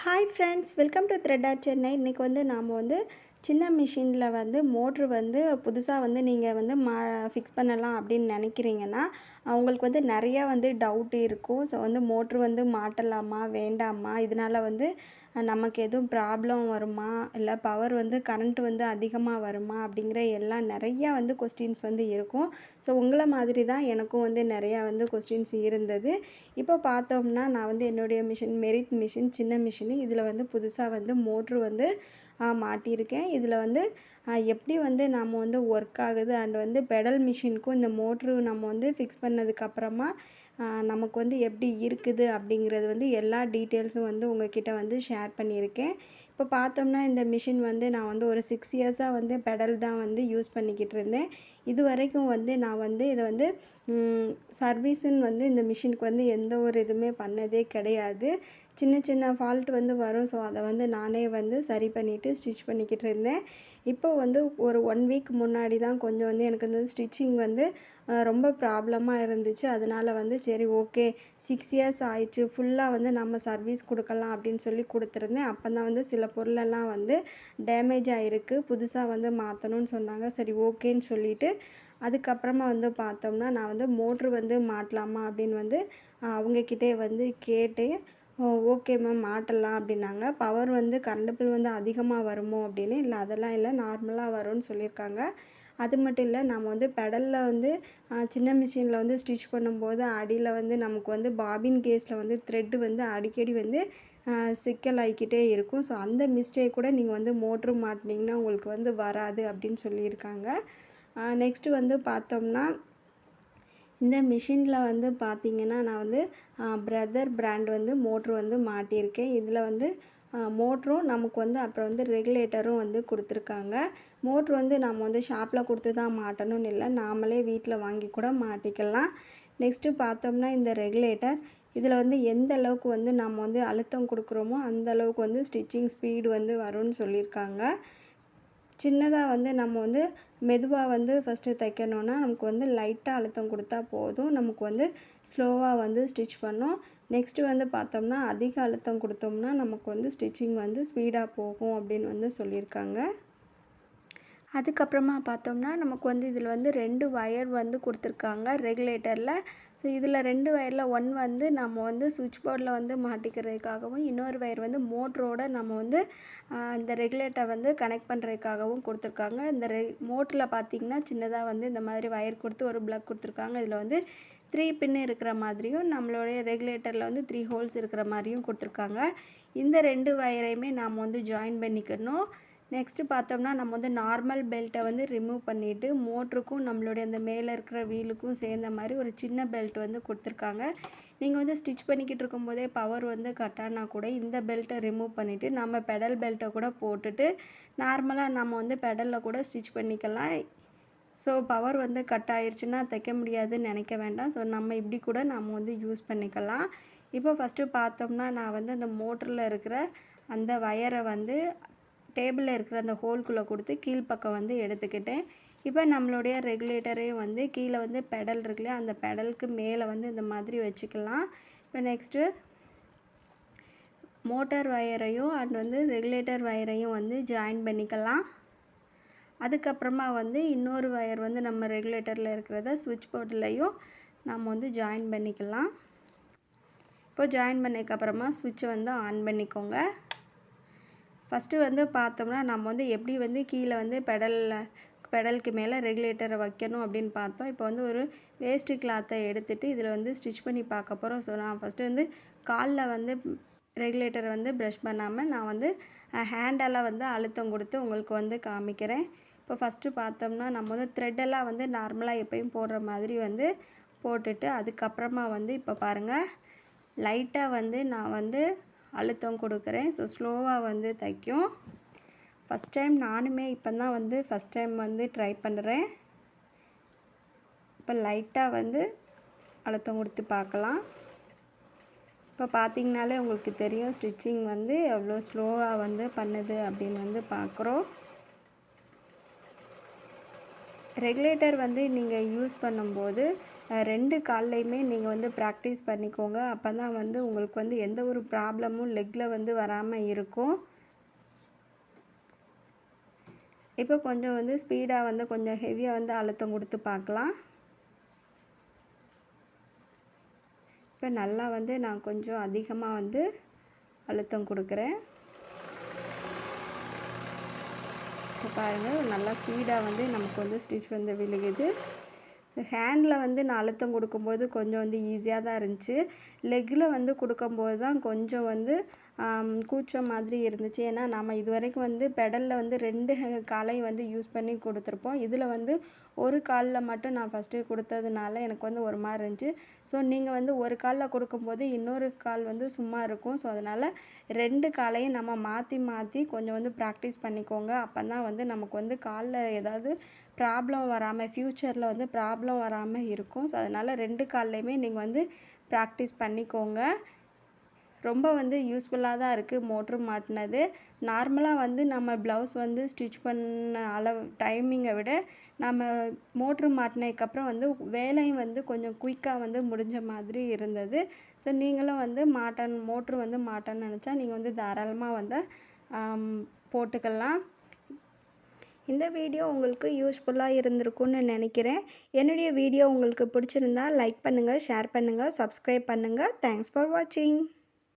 Hi friends, welcome to thread art Chennai. இன்றைக்கி நாம் சின்ன மிஷினில் மோட்ரு புதுசாக நீங்கள் ஃபிக்ஸ் பண்ணலாம் அப்படின்னு நினைக்கிறீங்கன்னா, உங்களுக்கு நிறையா டவுட் இருக்கும். ஸோ மோட்ரு மாட்டலாமா வேண்டாமா, இதனால் நமக்கு எதுவும் ப்ராப்ளம் வருமா, இல்லை பவர் கரண்ட் அதிகமாக வருமா அப்படிங்கிற எல்லாம் நிறையா கொஸ்டின்ஸ் இருக்கும். ஸோ உங்களை மாதிரி தான் எனக்கும் நிறையா கொஸ்டின்ஸ் இருந்தது. இப்போ பார்த்தோம்னா நான் என்னுடைய மிஷின் மெரிட் மிஷின் சின்ன மிஷின் இதில் புதுசாக மோட்ரு மாட்டியிருக்கேன். இதில் எப்படி நம்ம ஒர்க் ஆகுது அண்ட் பெடல் மிஷினுக்கும் இந்த மோட்ரு நம்ம ஃபிக்ஸ் பண்ணதுக்கப்புறமா நமக்கு எப்படி இருக்குது அப்படிங்கிறது எல்லா டீட்டெயில்ஸும் உங்ககிட்ட ஷேர் பண்ணியிருக்கேன். இப்போ பார்த்தோம்னா இந்த மிஷின் நான் ஒரு 6 இயர்ஸாக பெடல் தான் யூஸ் பண்ணிக்கிட்டு இருந்தேன். இது வரைக்கும் நான் இதை சர்வீஸுன்னு இந்த மிஷினுக்கு எந்த ஒரு இதுவுமே பண்ணதே கிடையாது. சின்ன சின்ன ஃபால்ட் வரும். ஸோ அதை நானே சரி பண்ணிவிட்டு ஸ்டிச் பண்ணிக்கிட்டு இருந்தேன். இப்போ ஒரு 1 வீக் முன்னாடி தான் கொஞ்சம் எனக்கு ஸ்டிச்சிங் ரொம்ப ப்ராப்ளமாக இருந்துச்சு. அதனால் சரி ஓகே 6 இயர்ஸ் ஆயிடுச்சு, ஃபுல்லாக நம்ம சர்வீஸ் கொடுக்கலாம் அப்படின்னு சொல்லி கொடுத்துருந்தேன். அப்போ தான் சில பொருளெல்லாம் டேமேஜ் ஆகிருக்கு, புதுசாக மாற்றணும்னு சொன்னாங்க. சரி ஓகேன்னு சொல்லிவிட்டு அதுக்கப்புறமா பார்த்தோம்னா நான் மோட்ரு மாட்டலாமா அப்படின்னு அவங்கக்கிட்டே கேட்டேன். ஓகே மேம் மாட்டலாம் அப்படின்னாங்க. பவர் கரண்ட் பில் அதிகமாக வருமோ அப்படின்னு. இல்லை அதெல்லாம் இல்லை, நார்மலாக வரும்னு சொல்லியிருக்காங்க. அது மட்டும் இல்லை, நம்ம பெடலில் சின்ன மிஷினில் ஸ்டிச் பண்ணும்போது அடியில் நமக்கு பாபின் கேஸில் த்ரெட்டு அடிக்கடி சிக்கலாகிக்கிட்டே இருக்கும். ஸோ அந்த மிஸ்டேக் கூட நீங்கள் மோட்ரு மாட்டினீங்கன்னா உங்களுக்கு வராது அப்படின்னு சொல்லியிருக்காங்க. நெக்ஸ்ட்டு பார்த்தோம்னா இந்த மிஷினில் பார்த்திங்கன்னா நான் பிரதர் பிராண்ட் மோட்ரு மாட்டியிருக்கேன். இதில் மோட்ரும் நமக்கு அப்புறம் ரெகுலேட்டரும் கொடுத்துருக்காங்க. மோட்ரு நம்ம ஷாப்பில் கொடுத்து தான் மாட்டணும்னு இல்லை, நாமளே வீட்டில் வாங்கி கூட மாட்டிக்கலாம். நெக்ஸ்ட்டு பார்த்தோம்னா இந்த ரெகுலேட்டர் இதில் எந்த அளவுக்கு நம்ம அழுத்தம் கொடுக்குறோமோ அந்த அளவுக்கு ஸ்டிச்சிங் ஸ்பீடு வரும்னு சொல்லியிருக்காங்க. சின்னதாக நம்ம மெதுவாக ஃபஸ்ட்டு தைக்கணுன்னா நமக்கு லைட்டாக அழுத்தம் கொடுத்தா போதும். நமக்கு ஸ்லோவாக ஸ்டிச் பண்ணோம். நெக்ஸ்ட்டு பார்த்தோம்னா அதிக அழுத்தம் கொடுத்தோம்னா நமக்கு ஸ்டிச்சிங் ஸ்பீடாக போகும் அப்படின்னு சொல்லியிருக்காங்க. அதுக்கப்புறமா பார்த்தோம்னா நமக்கு இதில் 2 வயர் கொடுத்துருக்காங்க ரெகுலேட்டரில். ஸோ இதில் 2 வயரில் ஒன்று நம்ம சுவிட்ச் போர்டில் மாட்டிக்கிறதுக்காகவும், இன்னொரு வயர் மோட்டரோட நம்ம இந்த ரெகுலேட்டரை கனெக்ட் பண்ணுறதுக்காகவும் கொடுத்துருக்காங்க. இந்த மோட்டரில் பார்த்திங்கன்னா சின்னதாக இந்த மாதிரி வயர் கொடுத்து ஒரு ப்ளக் கொடுத்துருக்காங்க. இதில் 3 பின்னு இருக்கிற மாதிரியும், நம்மளுடைய ரெகுலேட்டரில் 3 ஹோல்ஸ் இருக்கிற மாதிரியும் கொடுத்துருக்காங்க. இந்த 2 வயரையுமே நாம் ஜாயின் பண்ணிக்கணும். நெக்ஸ்ட்டு பார்த்தோம்னா நம்ம நார்மல் பெல்ட்டை ரிமூவ் பண்ணிவிட்டு மோட்ருக்கும் நம்மளுடைய அந்த மேலே இருக்கிற வீலுக்கும் சேர்ந்த மாதிரி ஒரு சின்ன பெல்ட் கொடுத்துருக்காங்க. நீங்கள் ஸ்டிச் பண்ணிக்கிட்டு இருக்கும்போதே பவர் கட் ஆனால் கூட இந்த பெல்ட்டை ரிமூவ் பண்ணிவிட்டு நம்ம பெடல் பெல்ட்டை கூட போட்டுட்டு நார்மலாக நம்ம பெடலில் கூட ஸ்டிச் பண்ணிக்கலாம். ஸோ பவர் கட் ஆயிடுச்சுன்னா தைக்க முடியாதுன்னு நினைக்க வேண்டாம். ஸோ நம்ம இப்படி கூட நம்ம யூஸ் பண்ணிக்கலாம். இப்போ ஃபஸ்ட்டு பார்த்தோம்னா நான் அந்த மோட்டரில் இருக்கிற அந்த வயரை டேபிளில் இருக்கிற அந்த ஹோல்குள்ளே கொடுத்து கீழ்ப்பக்கம் எடுத்துக்கிட்டேன். இப்போ நம்மளுடைய ரெகுலேட்டரையும் கீழே பெடல் இருக்குல்லையா, அந்த பெடலுக்கு மேலே இந்த மாதிரி வச்சுக்கலாம். இப்போ நெக்ஸ்ட்டு மோட்டார் வயரையும் அண்ட் ரெகுலேட்டர் வயரையும் ஜாயின் பண்ணிக்கலாம். அதுக்கப்புறமா இன்னொரு வயர் நம்ம ரெகுலேட்டரில் இருக்கிறத சுவிட்ச் போர்ட்லேயும் நம்ம ஜாயின் பண்ணிக்கலாம். இப்போ ஜாயின் பண்ணதுக்கப்புறமா சுவிட்சை ஆன் பண்ணிக்கோங்க. ஃபஸ்ட்டு பார்த்தோம்னா நம்ம எப்படி கீழே பெடலுக்கு மேலே ரெகுலேட்டரை வைக்கணும் அப்படின்னு பார்த்தோம். இப்போ ஒரு வேஸ்ட்டு கிளாத்தை எடுத்துகிட்டு இதில் ஸ்டிச் பண்ணி பார்க்க போகிறோம். ஸோ நான் ஃபஸ்ட்டு காலில் ரெகுலேட்டரை ப்ரஷ் பண்ணாமல் நான் ஹேண்டால் அழுத்தம் கொடுத்து உங்களுக்கு காமிக்கிறேன். இப்போ ஃபஸ்ட்டு பார்த்தோம்னா நம்ம த்ரெட்டெல்லாம் நார்மலாக எப்பயும் போடுற மாதிரி போட்டுட்டு அதுக்கப்புறமா இப்போ பாருங்கள் லைட்டாக நான் அழுத்தம் கொடுக்குறேன். ஸோ ஸ்லோவாக தைக்கும். ஃபஸ்ட் டைம் நானுமே இப்போ தான் ஃபஸ்ட் டைம் ட்ரை பண்ணுறேன். இப்போ லைட்டாக அழுத்தம் கொடுத்து பார்க்கலாம். இப்போ பார்த்திங்கனாலே உங்களுக்கு தெரியும் ஸ்டிச்சிங் எவ்வளோ ஸ்லோவாக பண்ணுது அப்படின்னு பார்க்குறோம். ரெகுலேட்டர் நீங்கள் யூஸ் பண்ணும்போது 2 கால்லையுமே நீங்கள் வந்து ப்ராக்டிஸ் பண்ணிக்கோங்க. அப்போ தான் வந்து உங்களுக்கு வந்து எந்த ஒரு ப்ராப்ளமும் லெக்கில் வந்து வராமல் இருக்கும். இப்போ கொஞ்சம் வந்து ஸ்பீடாக வந்து கொஞ்சம் ஹெவியாக வந்து அழுத்தம் கொடுத்து பார்க்கலாம். இப்போ நல்லா வந்து நான் கொஞ்சம் அதிகமாக வந்து அழுத்தம் கொடுக்குறேன். இப்போ பாருங்கள் நல்லா ஸ்பீடாக வந்து நமக்கு வந்து ஸ்டிச் வந்து விழுகுது. ஹேண்டில் வந்து நான் அழுத்தம் கொடுக்கும்போது கொஞ்சம் வந்து ஈஸியாக தான் இருந்துச்சு. லெக்கில் வந்து கொடுக்கும்போது தான் கொஞ்சம் வந்து கூச்சம் மாதிரி இருந்துச்சு. ஏன்னா நம்ம இதுவரைக்கும் வந்து பெடலில் வந்து 2 காலையும் வந்து யூஸ் பண்ணி கொடுத்துருப்போம். இதில் வந்து ஒரு காலில் மட்டும் நான் ஃபஸ்ட்டு கொடுத்ததுனால எனக்கு வந்து ஒரு மாதிரி இருந்துச்சு. ஸோ நீங்கள் வந்து ஒரு காலில் கொடுக்கும்போது இன்னொரு கால் வந்து சும்மா இருக்கும். ஸோ அதனால் 2 காலையும் நம்ம மாற்றி மாற்றி கொஞ்சம் வந்து ப்ராக்டிஸ் பண்ணிக்கோங்க. அப்போ தான் வந்து நமக்கு வந்து காலில் ஏதாவது ப்ராப்ளம் வராமல் ஃப்யூச்சரில் வந்து ப்ராப்ளம் வராமல் இருக்கும். ஸோ அதனால் 2 கால்லையுமே நீங்கள் வந்து ப்ராக்டிஸ் பண்ணிக்கோங்க. ரொம்ப வந்து யூஸ்ஃபுல்லாக தான் இருக்குது மோட்ரு மாட்டினது. நார்மலாக வந்து நம்ம ப்ளவுஸ் வந்து ஸ்டிச் பண்ண அளவு டைமிங்கை விட நம்ம மோட்ரு மாட்டினதுக்கப்புறம் வந்து வேலையும் வந்து கொஞ்சம் குயிக்காக வந்து முடிஞ்ச மாதிரி இருந்தது. ஸோ நீங்களும் வந்து மோட்ரு வந்து மாட்டணும்னு நினச்சா நீங்கள் வந்து தாராளமாக வந்து போட்டுக்கலாம். இந்த வீடியோ உங்களுக்கு யூஸ்ஃபுல்லாக இருந்திருக்கும்னு நினைக்கிறேன். என்னுடைய வீடியோ உங்களுக்கு பிடிச்சிருந்தா லைக் பண்ணுங்கள், ஷேர் பண்ணுங்கள், சப்ஸ்கிரைப் பண்ணுங்கள். தேங்க்ஸ் ஃபார் வாட்சிங்.